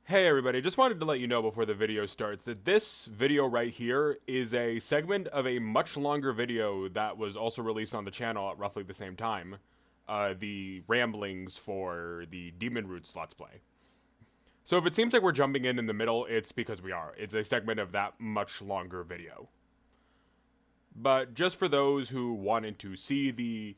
Hey everybody, just wanted to let you know before the video starts that this video right here is a segment of a much longer video that was also released on the channel at roughly the same time. The ramblings for the Demon Roots Let's Play. So if it seems like we're jumping in the middle, it's because we are. It's a segment of that much longer video. But just for those who wanted to see the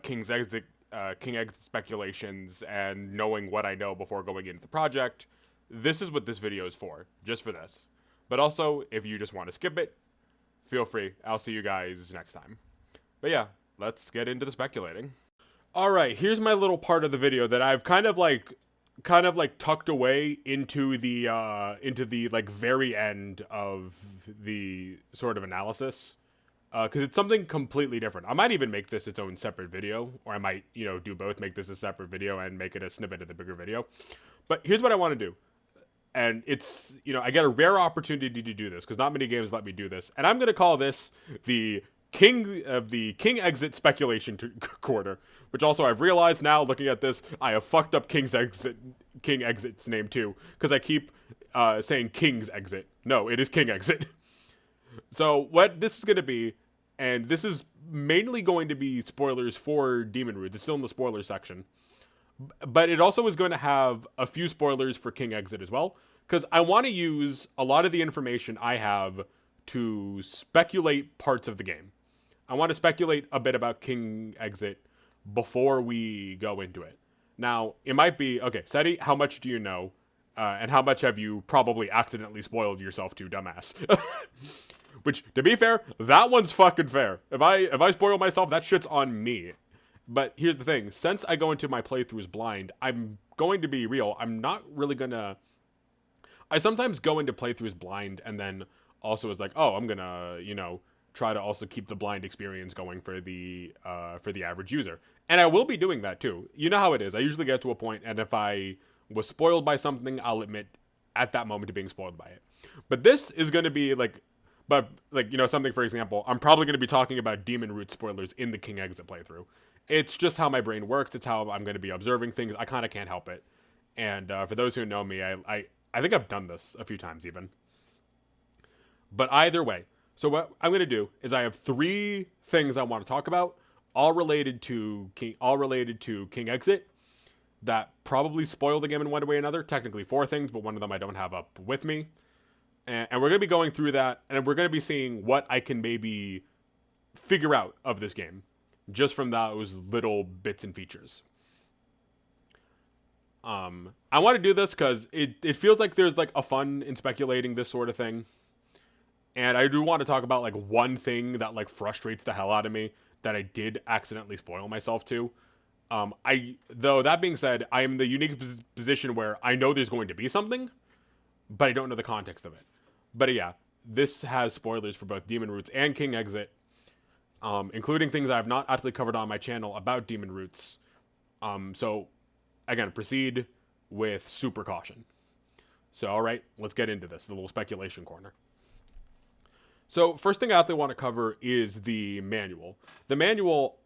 King Exit speculations and knowing what I know before going into the project, this is what this video is for, just for this. But also, if you just want to skip it, feel free. I'll see you guys next time. But yeah, let's get into the speculating. All right, here's my little part of the video that I've kind of like tucked away into the like very end of the sort of analysis because it's something completely different. I might even make this its own separate video, or I might, do both, make this a separate video and make it a snippet of the bigger video. But here's what I want to do. And it's, I get a rare opportunity to do this because not many games let me do this. And I'm going to call this the King Exit speculation quarter, which also I've realized now looking at this, I have fucked up King Exit's name too because I keep saying King's Exit. No, it is King Exit. So what this is going to be, and this is mainly going to be spoilers for Demon Root. It's still in the spoiler section. But it also is going to have a few spoilers for King Exit as well, because I want to use a lot of the information I have to speculate parts of the game. I want to speculate a bit about King Exit before we go into it. Now, it might be, okay, Seti, how much do you know? And how much have you probably accidentally spoiled yourself to, dumbass? Which, to be fair, that one's fucking fair. If I spoil myself, that shit's on me. But here's the thing, since I go into my playthroughs blind, I'm going to be real. I'm not really gonna... I sometimes go into playthroughs blind and then also is like, oh, I'm gonna, try to also keep the blind experience going for the average user. And I will be doing that too. You know how it is. I usually get to a point, and if I was spoiled by something, I'll admit at that moment to being spoiled by it. But this is going to be something, for example, I'm probably going to be talking about Demon Root spoilers in the King Exit playthrough. It's just how my brain works. It's how I'm going to be observing things. I kind of can't help it. And for those who know me, I think I've done this a few times even. But either way, so what I'm going to do is I have three things I want to talk about, all related to King Exit, that probably spoil the game in one way or another. Technically four things, but one of them I don't have up with me. And we're going to be going through that, and we're going to be seeing what I can maybe figure out of this game just from those little bits and features. I want to do this because it feels like there's like a fun in speculating this sort of thing. And I do want to talk about like one thing that like frustrates the hell out of me that I did accidentally spoil myself to. Though that being said, I am in the unique position where I know there's going to be something, but I don't know the context of it. But yeah, this has spoilers for both Demon Roots and King Exit, including things I have not actually covered on my channel about Demon Roots. So again, proceed with super caution. So all right, let's get into this, the little speculation corner. So first thing I actually want to cover is the manual. The manual,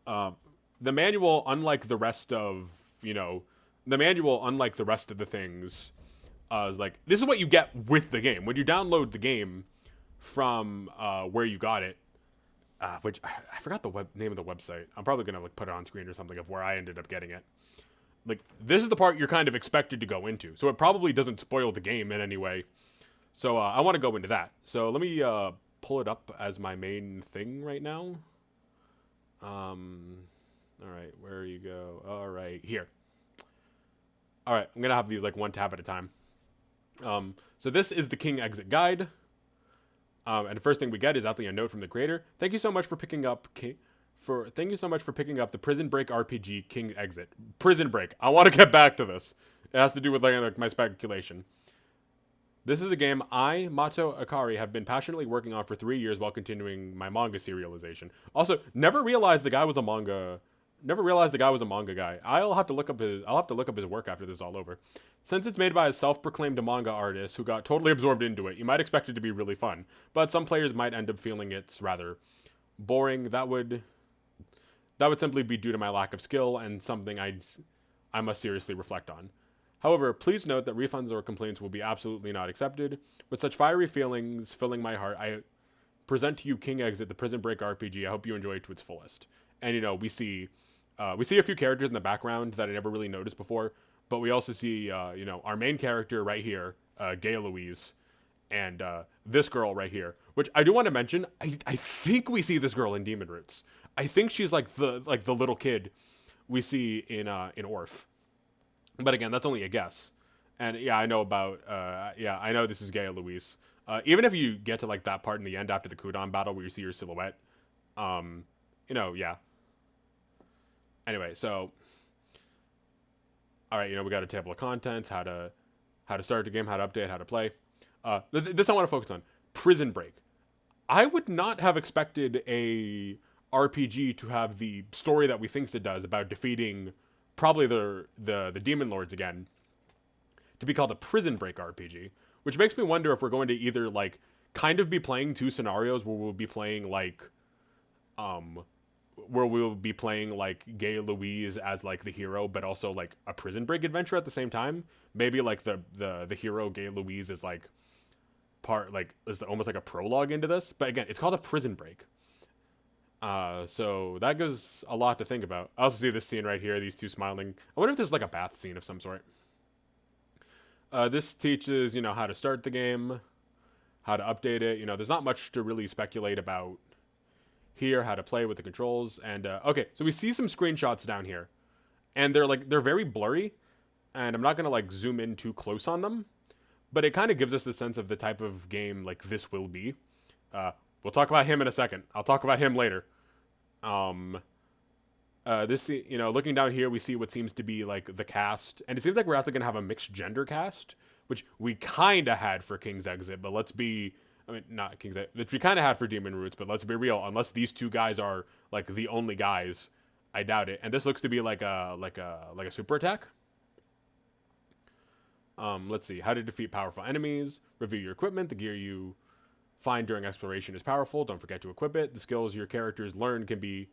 unlike the rest of the things, is like, this is what you get with the game when you download the game from where you got it. Which I forgot the name of the website. I'm probably gonna like put it on screen or something of where I ended up getting it. Like, this is the part you're kind of expected to go into, so it probably doesn't spoil the game in any way. So I want to go into that. So let me pull it up as my main thing right now. All right, where you go? All right, here. All right, I'm gonna have these like one tab at a time. So this is the King Exit guide. And the first thing we get is actually a note from the creator. Thank you so much for picking up the Prison Break RPG King Exit. Prison Break. I want to get back to this. It has to do with like my speculation. This is a game I, Mato Akari, have been passionately working on for 3 years while continuing my manga serialization. Also, never realized the guy was a manga guy. I'll have to look up his work after this is all over. Since it's made by a self-proclaimed manga artist who got totally absorbed into it, you might expect it to be really fun, but some players might end up feeling it's rather boring. That would simply be due to my lack of skill and something I must seriously reflect on. However, please note that refunds or complaints will be absolutely not accepted. With such fiery feelings filling my heart, I present to you King Exit, the Prison Break RPG. I hope you enjoy it to its fullest. And we see a few characters in the background that I never really noticed before, but we also see our main character right here, Gail Louise, and this girl right here, which I do want to mention. I think we see this girl in Demon Roots. I think she's like the little kid we see in Orph. But again, that's only a guess. And yeah, I know about I know this is Gaia Louise. Even if you get to like that part in the end after the Kudon battle where you see your silhouette, yeah. Anyway, so all right, we got a table of contents, how to start the game, how to update, how to play. This I want to focus on. Prison Break. I would not have expected a RPG to have the story that we think it does about defeating probably the demon lords again, to be called a Prison Break RPG, which makes me wonder if we're going to either like kind of be playing two scenarios where we'll be playing like Gay Louise as like the hero, but also like a prison break adventure at the same time. Maybe like the hero Gay Louise is like is almost like a prologue into this, but again, it's called a Prison Break. So that gives a lot to think about. I also see this scene right here, these two smiling. I wonder if this is like a bath scene of some sort. This teaches, how to start the game, how to update it. There's not much to really speculate about here, how to play with the controls. And, okay, so we see some screenshots down here. And they're very blurry. And I'm not going to, like, zoom in too close on them. But it kind of gives us the sense of the type of game, like, this will be. We'll talk about him in a second. I'll talk about him later. Looking down here, we see what seems to be like the cast, and it seems like we're actually going to have a mixed gender cast, which we kind of had for King's Exit, but not King's Exit, which we kind of had for Demon Roots, but let's be real, unless these two guys are like the only guys, I doubt it. And this looks to be like a super attack. Let's see, how to defeat powerful enemies, review your equipment, the gear you find during exploration is powerful, don't forget to equip it, the skills your characters learn can be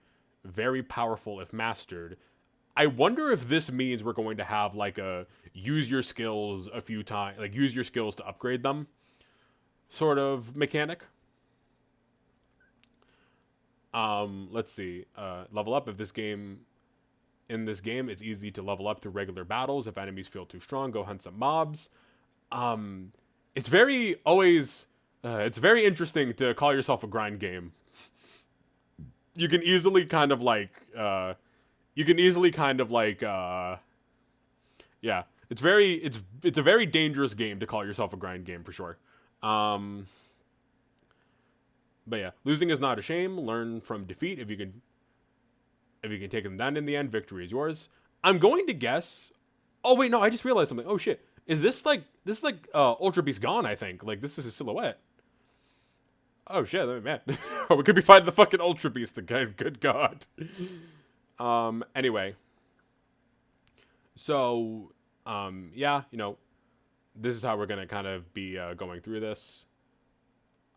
very powerful if mastered. I wonder if this means we're going to have like a use your skills a few times, like use your skills to upgrade them sort of mechanic. Let's see. Level up. In this game, it's easy to level up through regular battles. If enemies feel too strong, go hunt some mobs. It's very interesting to call yourself a grind game. You can easily kind of like, yeah. It's a very dangerous game to call yourself a grind game for sure. But yeah, losing is not a shame. Learn from defeat. If you can take them down in the end, victory is yours. I'm going to guess. Oh wait, no, I just realized something. Oh shit, is this like Ultra Beast gone? I think like this is his silhouette. Oh shit, man. We could be fighting the fucking Ultra Beast again. Good God. Anyway. So, yeah, this is how we're gonna kind of be going through this.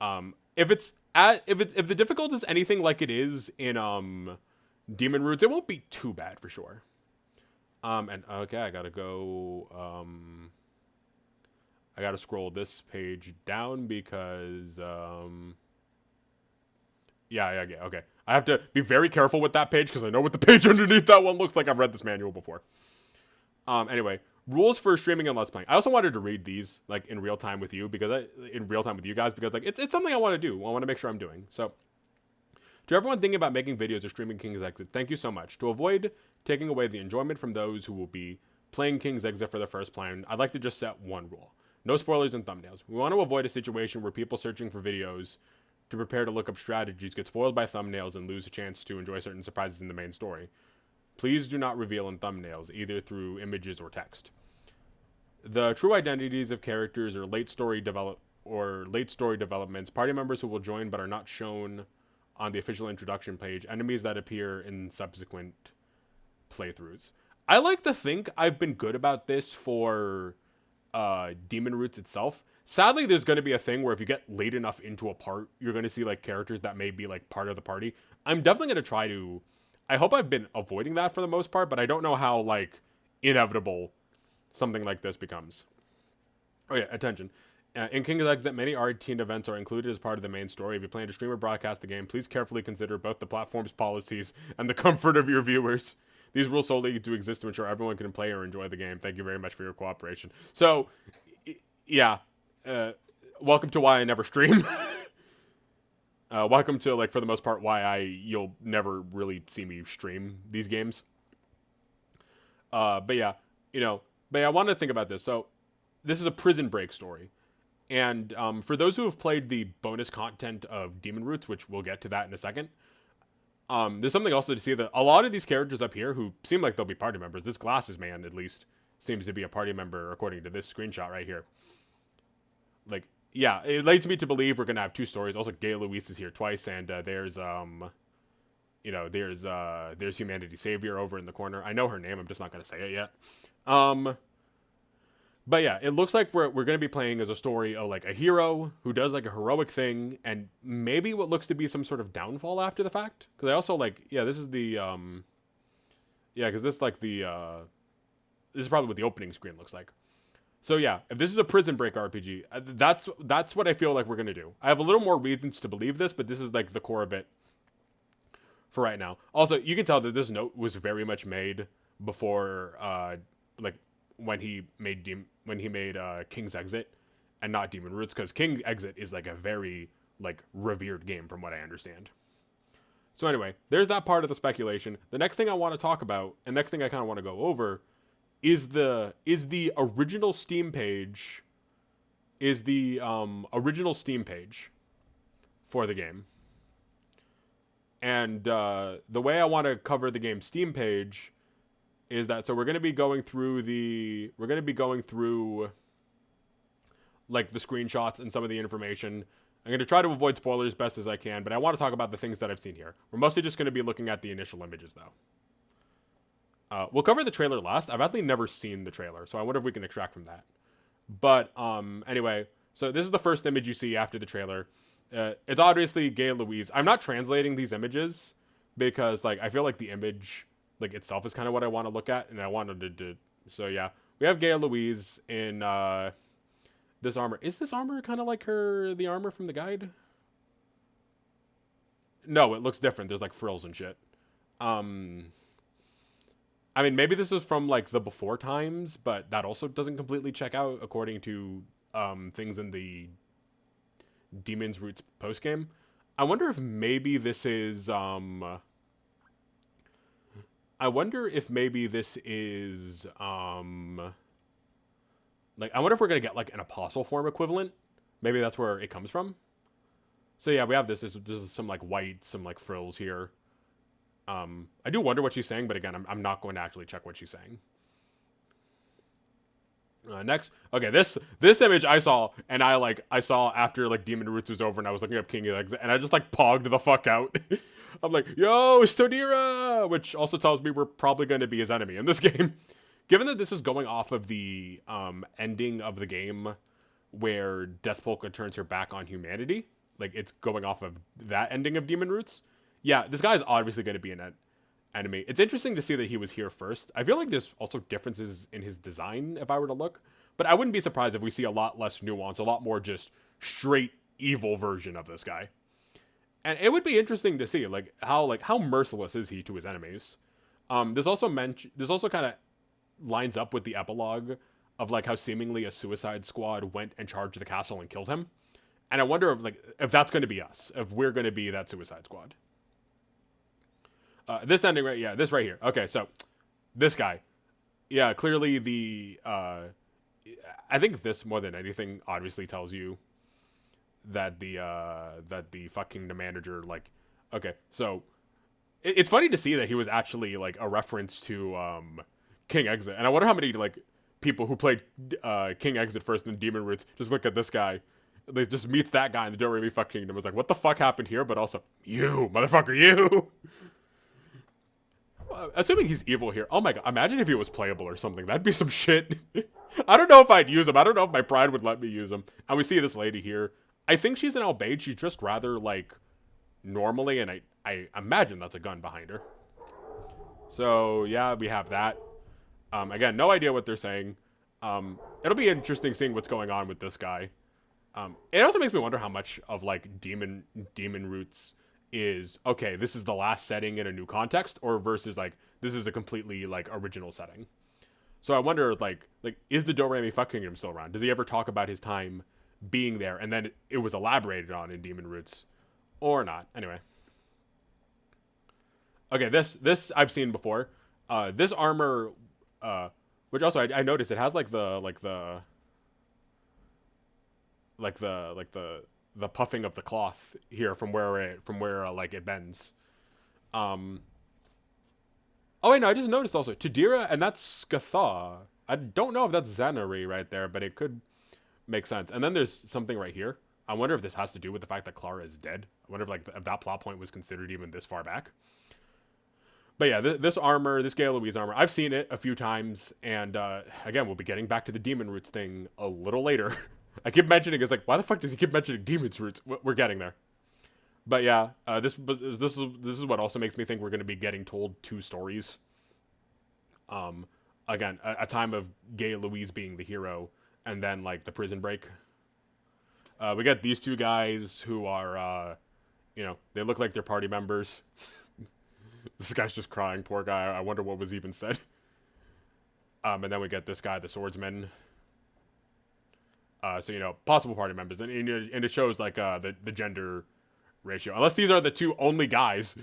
If the difficulty is anything like it is in Demon Roots, it won't be too bad for sure. And okay, I gotta go. I gotta scroll this page down because, yeah, okay. I have to be very careful with that page because I know what the page underneath that one looks like. I've read this manual before. Anyway, rules for streaming and Let's Playing. I also wanted to read these, like, in real time with you because like, it's something I want to do. I want to make sure I'm doing. So, to everyone thinking about making videos or streaming King's Exit, thank you so much. To avoid taking away the enjoyment from those who will be playing King's Exit for the first time, I'd like to just set one rule. No spoilers and thumbnails. We want to avoid a situation where people searching for videos to prepare to look up strategies get spoiled by thumbnails and lose a chance to enjoy certain surprises in the main story. Please do not reveal in thumbnails, either through images or text. The true identities of characters or late story developments, party members who will join but are not shown on the official introduction page, enemies that appear in subsequent playthroughs. I like to think I've been good about this for Demon Roots itself. Sadly, there's going to be a thing where if you get late enough into a part, you're going to see like characters that may be like part of the party. I'm definitely going to try to. I hope I've been avoiding that for the most part, but I don't know how like inevitable something like this becomes. Oh yeah, attention. In King's Exit, many art-themed events are included as part of the main story. If you plan to stream or broadcast the game, please carefully consider both the platform's policies and the comfort of your viewers. These rules solely do exist to ensure everyone can play or enjoy the game. Thank you very much for your cooperation. So, yeah, welcome to why I never stream. Welcome to, like, for the most part, why you'll never really see me stream these games. But yeah, I wanted to think about this. So, this is a prison break story. And for those who have played the bonus content of Demon Roots, which we'll get to that in a second, there's something also to see that a lot of these characters up here who seem like they'll be party members, this glasses man at least seems to be a party member according to this screenshot right here. Like, yeah, it leads me to believe we're gonna have two stories. Also, Gay Luis is here twice, and there's Humanity Savior over in the corner. I know her name, I'm just not gonna say it yet. But yeah, it looks like we're going to be playing as a story of like a hero who does like a heroic thing and maybe what looks to be some sort of downfall after the fact. Because I also like, yeah, this is the, because this like the, this is probably what the opening screen looks like. So yeah, if this is a prison break RPG, that's what I feel like we're going to do. I have a little more reasons to believe this, but this is like the core of it for right now. Also, you can tell that this note was very much made before, when he made King's Exit and not Demon Roots, because King's Exit is like a very like revered game from what I understand. So anyway, there's that part of the speculation. The next thing I want to talk about, and next thing I kind of want to go over, is the original Steam page. Is the original Steam page for the game. And the way I want to cover the game Steam page is that, so we're going to be going through like the screenshots and some of the information. I'm going to try to avoid spoilers best as I can, but I want to talk about the things that I've seen here. We're mostly just going to be looking at the initial images though. We'll cover the trailer last. I've actually never seen the trailer, so I wonder if we can extract from that. But anyway, so this is the first image you see after the trailer. It's obviously Gay Louise. I'm not translating these images because like I feel like the image like itself is kind of what I want to look at, and I wanted to. So yeah, we have Gay Louise in this armor. Is this armor kind of like the armor from the guide? No, it looks different. There's like frills and shit. I mean, maybe this is from like the before times, but that also doesn't completely check out according to things in the Demon's Roots post game. I wonder if maybe this is like, I wonder if we're going to get, like, an apostle form equivalent. Maybe that's where it comes from. So, yeah, we have this. This is some, like, white, some, like, frills here. I do wonder what she's saying, but again, I'm not going to actually check what she's saying. Next. Okay, this image I saw, and I saw after, like, Demon Roots was over, and I was looking up King Exit, and I just, like, pogged the fuck out. I'm like, yo, Stodira! Which also tells me we're probably going to be his enemy in this game. Given that this is going off of the ending of the game where Death Polka turns her back on humanity, like it's going off of that ending of Demon Roots, yeah, this guy's obviously going to be an enemy. It's interesting to see that he was here first. I feel like there's also differences in his design if I were to look, but I wouldn't be surprised if we see a lot less nuance, a lot more just straight evil version of this guy. And it would be interesting to see how merciless is he to his enemies. This also kind of lines up with the epilogue of like how seemingly a Suicide Squad went and charged the castle and killed him. And I wonder if that's going to be us, if we're going to be that Suicide Squad. This ending this right here. Okay, so this guy, yeah, clearly I think this more than anything obviously tells you that the fucking the manager, like, okay, so it's funny to see that he was actually like a reference to King Exit, and I wonder how many like people who played King Exit first and Demon Roots just look at this guy, they just meets that guy in the Don't Really Fuck Kingdom, was like, what the fuck happened here? But also, you motherfucker, you. Assuming he's evil here. Oh my god, imagine if he was playable or something. That'd be some shit. I don't know if I'd use him. I don't know if my pride would let me use him. And we see this lady here. I think she's an Albaid. She's just rather, like, normally, and I imagine that's a gun behind her. So, yeah, we have that. Again, no idea what they're saying. It'll be interesting seeing what's going on with this guy. It also makes me wonder how much of like demon roots is okay. This is the last setting in a new context, or versus like this is a completely like original setting. So I wonder like is the Do-Re-Mi Fuck Kingdom still around? Does he ever talk about his time being there, and then it was elaborated on in Demon Roots, or not? Anyway, okay, this I've seen before. This armor, which also I noticed it has like the puffing of the cloth here from where like it bends. Um. Oh wait, no, I just noticed also Tadira, and that's Skatha. I don't know if that's Zanari right there, but it could make sense. And then there's something right here. I wonder if this has to do with the fact that Clara is dead. I wonder if that plot point was considered even this far back. But yeah, this armor, this Gale Louise armor, I've seen it a few times, and again, we'll be getting back to the Demon Roots thing a little later. I keep mentioning it's like, why the fuck does he keep mentioning Demon's Roots? We're getting there. But yeah, this is what also makes me think we're going to be getting told two stories. Um, Again, a time of Gay Louise being the hero, and then like the prison break. We got these two guys who are, they look like they're party members. This guy's just crying, poor guy. I wonder what was even said. And then we get this guy, the swordsman. So possible party members, and it shows like the gender ratio. Unless these are the two only guys.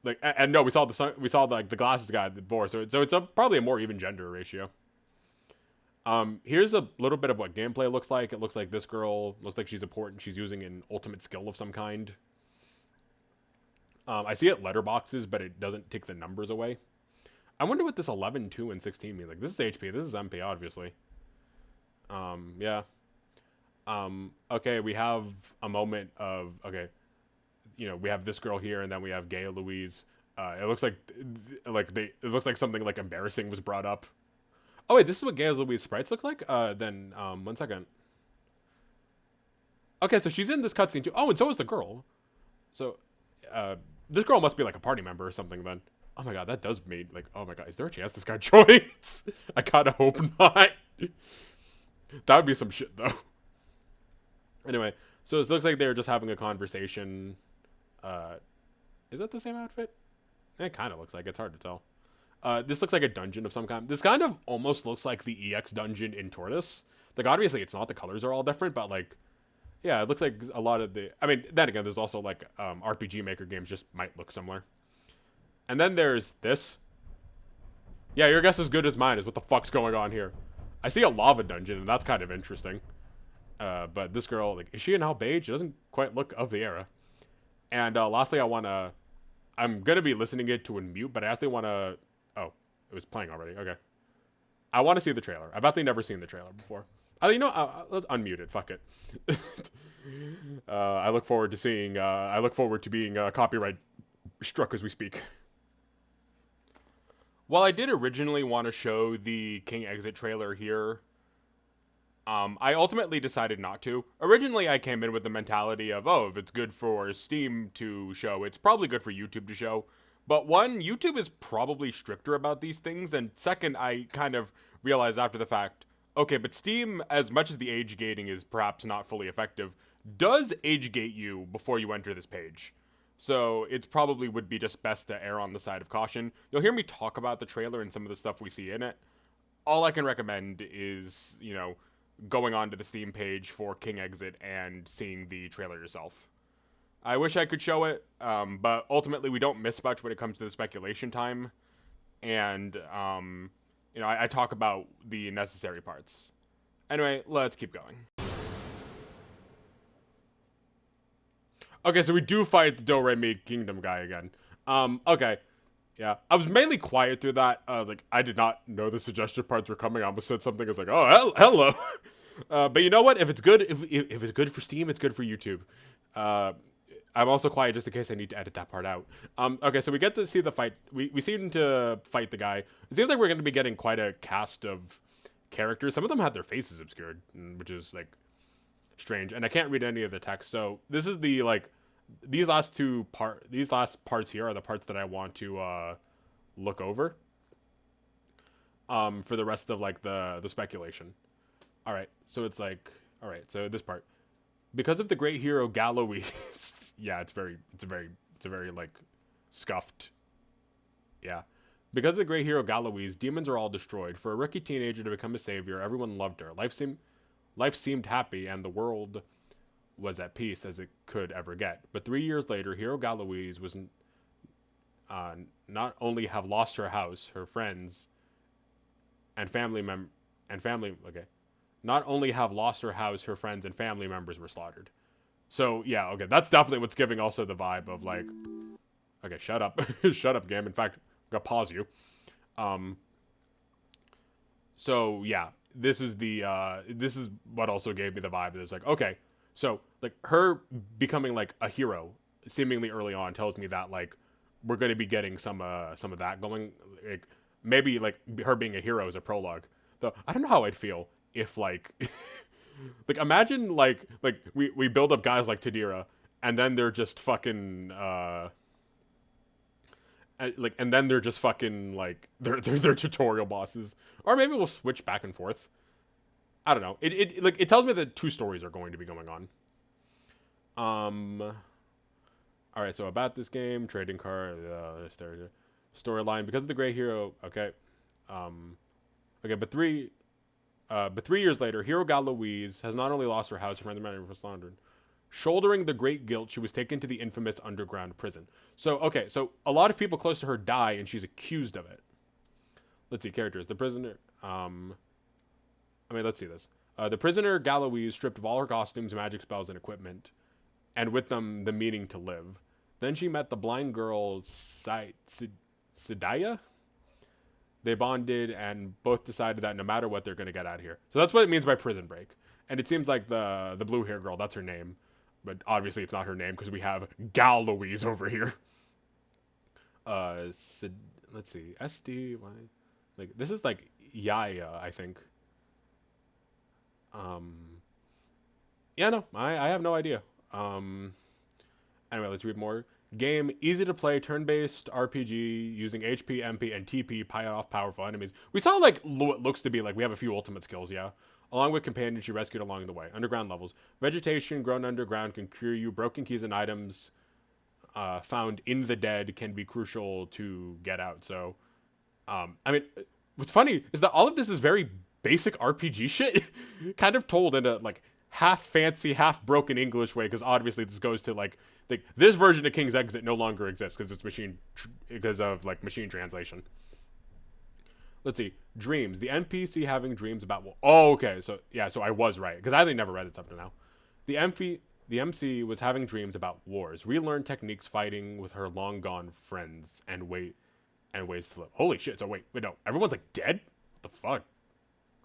Like, and no, we saw like the glasses guy before, so it's probably a more even gender ratio. Here's a little bit of what gameplay looks like. It looks like this girl looks like she's important. She's using an ultimate skill of some kind. I see it letterboxes, but it doesn't take the numbers away. I wonder what this 11, 2, and 16 mean. Like, this is HP, this is MP, obviously. Yeah. Okay, we have a moment of, okay, we have this girl here, and then we have Gay Louise. It looks it looks like something like embarrassing was brought up. Oh wait, this is what Gay Louise sprites look like? Then 1 second. Okay, so she's in this cutscene too. Oh, and so is the girl. So, this girl must be like a party member or something then. Oh my god, that does mean like, oh my god, is there a chance this guy joins? I kinda hope not. That would be some shit though. Anyway, so it looks like they're just having a conversation. Is that the same outfit? It kind of looks like it's hard to tell. This looks like a dungeon of some kind. This kind of almost looks like the EX dungeon in Tortoise. Like, obviously it's not. The colors are all different, but like, yeah, it looks like a lot of the... I mean, then again, there's also like RPG Maker games just might look similar. And then there's this. Yeah, your guess is good as mine is what the fuck's going on here. I see a lava dungeon, and that's kind of interesting. But this girl, like, is she an Albeige? She doesn't quite look of the era. And lastly, I'm going to be listening it to unmute, but I actually want to... Oh, it was playing already. Okay. I want to see the trailer. I've actually never seen the trailer before. Let's unmute it. Fuck it. I look forward to being copyright struck as we speak. While I did originally want to show the King Exit trailer here, I ultimately decided not to. Originally, I came in with the mentality of, oh, if it's good for Steam to show, it's probably good for YouTube to show. But one, YouTube is probably stricter about these things, and second, I kind of realized after the fact, okay, but Steam, as much as the age gating is perhaps not fully effective, does age gate you before you enter this page. So it probably would be just best to err on the side of caution. You'll hear me talk about the trailer and some of the stuff we see in it. All I can recommend is, going on to the Steam page for King Exit and seeing the trailer yourself. I wish I could show it, but ultimately we don't miss much when it comes to the speculation time. And, I talk about the necessary parts. Anyway, let's keep going. Okay, so we do fight the Do-Re-Mi Kingdom guy again. Okay. Yeah, I was mainly quiet through that. Like, I did not know the suggestive parts were coming. I almost said something. I was like, oh, hello. But you know what? If it's good, if it's good for Steam, it's good for YouTube. I'm also quiet just in case I need to edit that part out. Okay, so we get to see the fight. We seem to fight the guy. It seems like we're going to be getting quite a cast of characters. Some of them had their faces obscured, which is, like, strange. And I can't read any of the text. So this is the, like... These last parts here are the parts that I want to look over. for the rest of like the speculation. All right, so it's like, all right, so this part, because of the great hero Gallowese, yeah, it's a very like scuffed, yeah. Because of the great hero Gallowese, demons are all destroyed. For a rookie teenager to become a savior, everyone loved her. Life seemed happy, and the world was at peace as it could ever get. But 3 years later, hero Gallowese was not only have lost her house, her friends, and family. Okay, not only have lost her house, her friends and family members were slaughtered. So yeah, okay, that's definitely what's giving also the vibe of like, okay, shut up, shut up, game. In fact, I'm gonna pause you. Um. So yeah, this is what also gave me the vibe. It's like, okay, so like her becoming like a hero seemingly early on tells me that like we're gonna be getting some of that going. Like maybe like her being a hero is a prologue. Though I don't know how I'd feel if like like imagine like we build up guys like Tadira and then they're just fucking like and then they're just fucking like they're tutorial bosses, or maybe we'll switch back and forth. I don't know. It like it tells me that two stories are going to be going on. All right, so about this game, trading card, storyline. Because of the great hero, okay, okay, but 3 years later, hero Galoise has not only lost her house, her friends and for slandered. Shouldering the great guilt, she was taken to the infamous underground prison. So, okay, so a lot of people close to her die, and she's accused of it. Let's see, characters. The prisoner, let's see this. The prisoner, Galoise, stripped of all her costumes, magic spells, and equipment, and with them, the meaning to live. Then she met the blind girl, Sidaya? They bonded, and both decided that no matter what, they're going to get out of here. So that's what it means by prison break. And it seems like the blue hair girl, that's her name. But obviously it's not her name because we have Galoise over here. Let's see, SD, like this is like Yaya, I think. Yeah, no, I have no idea. Anyway, let's read more. Game, easy to play, turn-based RPG using HP, MP, and TP, pie off powerful enemies. We saw like what looks to be like we have a few ultimate skills, yeah. Along with companions you rescued along the way. Underground levels. Vegetation grown underground can cure you. Broken keys and items found in the dead can be crucial to get out. So, I mean, what's funny is that all of this is very basic RPG shit, kind of told in a like half fancy, half broken English way, because obviously this goes to like this version of King's Exit no longer exists because it's because of like machine translation. Let's see. Dreams. The NPC having dreams about... Oh, okay. So, yeah, so I was right. Because I only never read it up to now. The MC was having dreams about wars. Relearn techniques fighting with her long-gone friends and ways to live. Holy shit. So, wait, no. Everyone's, like, dead? What the fuck?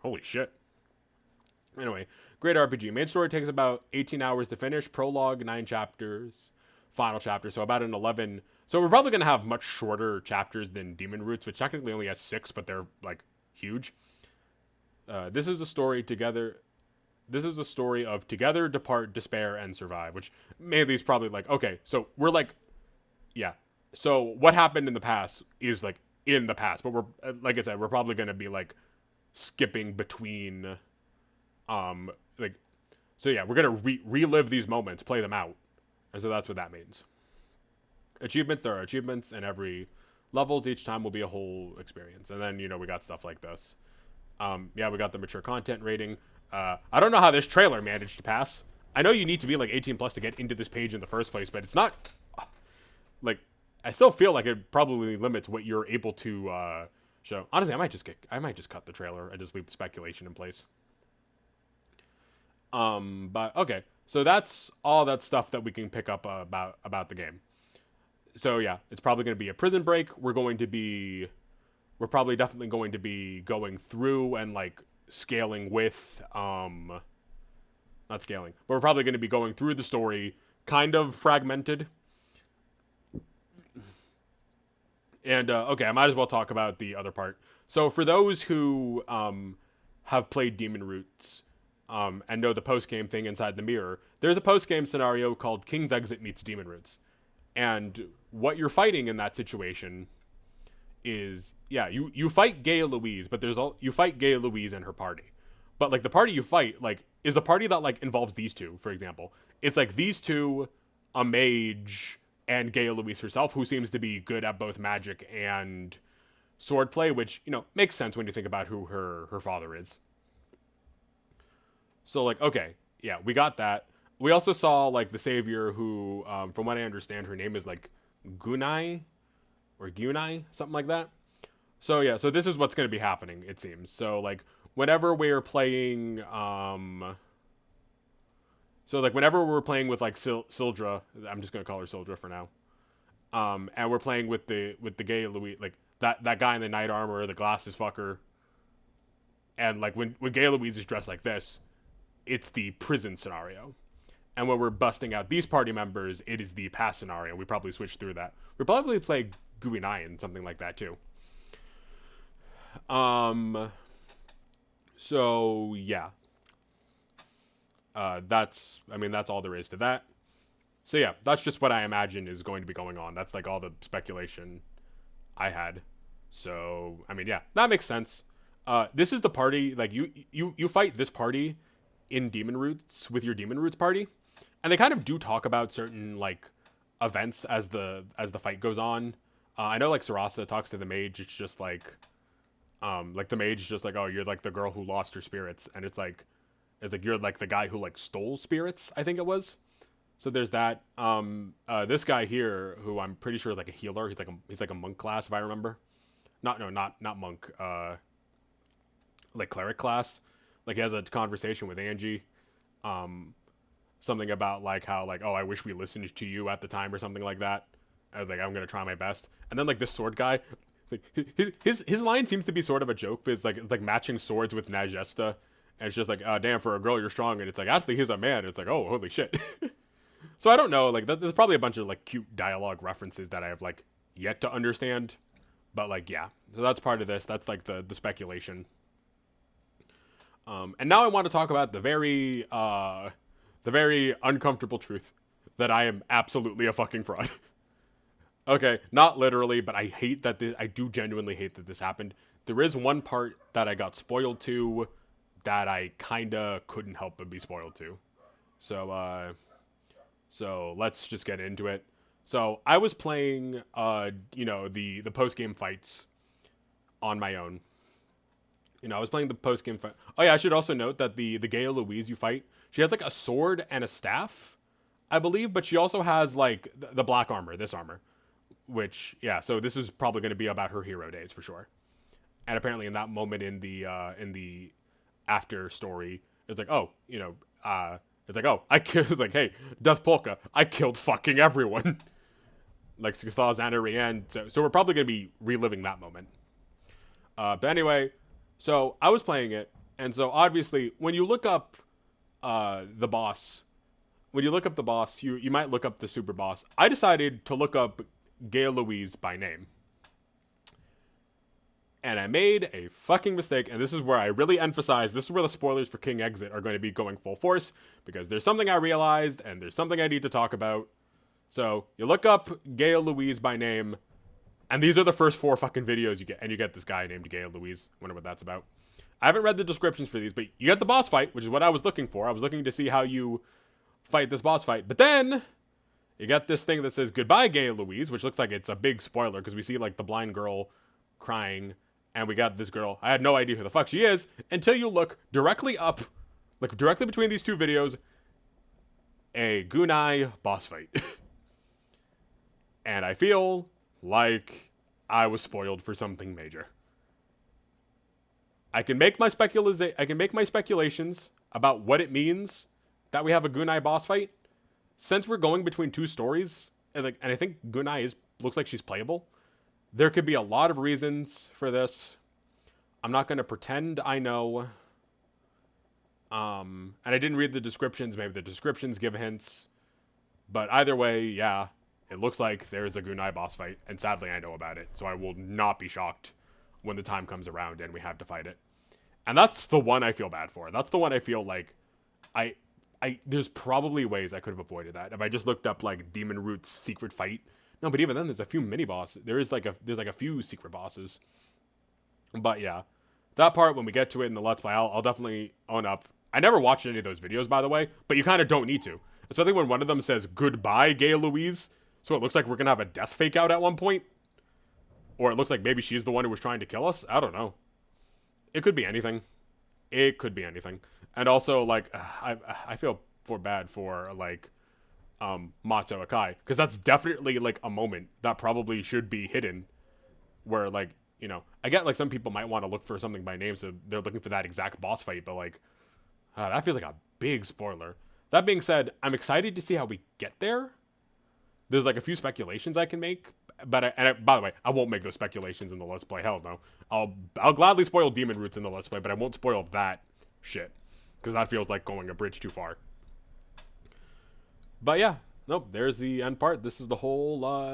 Holy shit. Anyway, great RPG. Main story takes about 18 hours to finish. Prologue, 9 chapters. Final chapter. So, about an 11... So we're probably going to have much shorter chapters than Demon Roots, which technically only has 6, but they're, like, huge. This is a story of together, depart, despair, and survive, which mainly is probably, like, okay, so we're, like, yeah. So what happened in the past is, like, in the past, but we're, like I said, we're probably going to be, like, skipping between, like, so yeah, we're going to relive these moments, play them out. And so that's what that means. Achievements, there are achievements in every levels. Each time will be a whole experience. And then, you know, we got stuff like this. Yeah, we got the mature content rating. I don't know how this trailer managed to pass. I know you need to be like 18 plus to get into this page in the first place, but it's not like, I still feel like it probably limits what you're able to show. Honestly, I might just cut the trailer and just leave the speculation in place. But okay. So that's all that stuff that we can pick up about the game. So yeah, it's probably going to be a prison break. We're probably definitely going to be going through and like scaling with, not scaling, but we're probably going to be going through the story kind of fragmented. And, okay, I might as well talk about the other part. So for those who, have played Demon Roots, and know the post-game thing inside the mirror, there's a post-game scenario called King's Exit meets Demon Roots. And what you're fighting in that situation is, yeah, you fight Gaia Louise, but you fight Gaia Louise and her party. But like the party you fight, like, is the party that like involves these two, for example. It's like these two, a mage, and Gaia Louise herself, who seems to be good at both magic and swordplay, which, you know, makes sense when you think about who her father is. So like, okay, yeah, we got that. We also saw like the savior who, from what I understand, her name is like Gunai or Gunai, something like that. So yeah, so this is what's going to be happening, it seems. So like whenever we're playing, so like whenever we're playing with like Sildra, I'm just going to call her Sildra for now. And we're playing with the Gaia Louise, like that guy in the knight armor, the glasses fucker. And like when Gaia Louise is dressed like this, it's the prison scenario. And when we're busting out these party members, it is the past scenario. We probably switch through that. We probably play Guinai and something like that too. So yeah. That's all there is to that. So yeah, that's just what I imagine is going to be going on. That's like all the speculation I had. So, I mean, yeah, that makes sense. This is the party, like you fight this party in Demon Roots with your Demon Roots party. And they kind of do talk about certain like events as the fight goes on. I know like Sarasa talks to the mage. It's just like the mage is just like, oh, you're like the girl who lost her spirits, and it's like you're like the guy who like stole spirits, I think it was. So there's that. This guy here, who I'm pretty sure is like a healer. He's like a monk class, if I remember. Not monk. Like cleric class. Like he has a conversation with Angie. Something about like how like, oh, I wish we listened to you at the time or something like that. I was like, I'm gonna try my best. And then like this sword guy, like his line seems to be sort of a joke, but it's like matching swords with Najesta, and it's just like, damn, for a girl you're strong, and it's like actually he's a man. It's like, oh, holy shit. So I don't know, like there's probably a bunch of like cute dialogue references that I have like yet to understand, but like yeah, so that's part of this. That's like the speculation. And now I want to talk about the very uncomfortable truth that I am absolutely a fucking fraud. Okay, not literally, but I do genuinely hate that this happened. There is one part that I got spoiled to that I kinda couldn't help but be spoiled to. So let's just get into it. So I was playing, the post-game fights on my own. You know, I was playing the post-game fight. Oh yeah, I should also note that the Gaia Louise you fight, she has like a sword and a staff, I believe, but she also has like the black armor, this armor, which, yeah, so this is probably going to be about her hero days for sure. And apparently in that moment in the after story, it's like, oh, it's like, oh, I killed, like, hey, Death Polka, I killed fucking everyone. Like, Skithaz and Ariane, so we're probably going to be reliving that moment. But anyway, so I was playing it, and so obviously, when you look up the boss, you might look up the super boss. I decided to look up Gaia Louise by name. And I made a fucking mistake, and this is where I really emphasize, this is where the spoilers for King Exit are going to be going full force, because there's something I realized, and there's something I need to talk about. So, you look up Gaia Louise by name, and these are the first 4 fucking videos you get, and you get this guy named Gaia Louise. Wonder what that's about. I haven't read the descriptions for these, but you get the boss fight, which is what I was looking for. I was looking to see how you fight this boss fight. But then, you get this thing that says, goodbye, Gaia Louise, which looks like it's a big spoiler, because we see, like, the blind girl crying, and we got this girl. I had no idea who the fuck she is, until you look directly up, like, directly between these 2 videos, a Gunai boss fight. And I feel like I was spoiled for something major. I can make my speculations about what it means that we have a Gunai boss fight. Since we're going between 2 stories, and I think Gunai looks like she's playable, there could be a lot of reasons for this. I'm not going to pretend I know. And I didn't read the descriptions. Maybe the descriptions give hints. But either way, yeah, it looks like there's a Gunai boss fight, and sadly I know about it, so I will not be shocked when the time comes around and we have to fight it. And that's the one I feel bad for. That's the one I feel like there's probably ways I could have avoided that. If I just looked up, like, Demon Root's secret fight No, but even then, there's a few mini bosses. There's like a few secret bosses. But yeah, that part when we get to it in the Let's Play, I'll definitely own up. I never watched any of those videos, by the way, but you kind of don't need to. Especially when one of them says goodbye, Gay Louise. So it looks like we're gonna have a death fake out at one point, or it looks like maybe she's the one who was trying to kill us. I don't know. It could be anything. It could be anything. And also, like, I feel bad for like Macho Akai, because that's definitely like a moment that probably should be hidden, where like, you know, I get like some people might want to look for something by name, so they're looking for that exact boss fight, but like that feels like a big spoiler. That being said, I'm excited to see how we get there. There's like a few speculations I can make, but by the way, I won't make those speculations in the Let's Play. Hell no. I'll gladly spoil Demon Roots in the Let's Play, but I won't spoil that shit, because that feels like going a bridge too far. But yeah, nope. There's the end part. This is the whole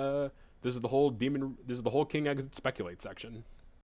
King Exit speculate section.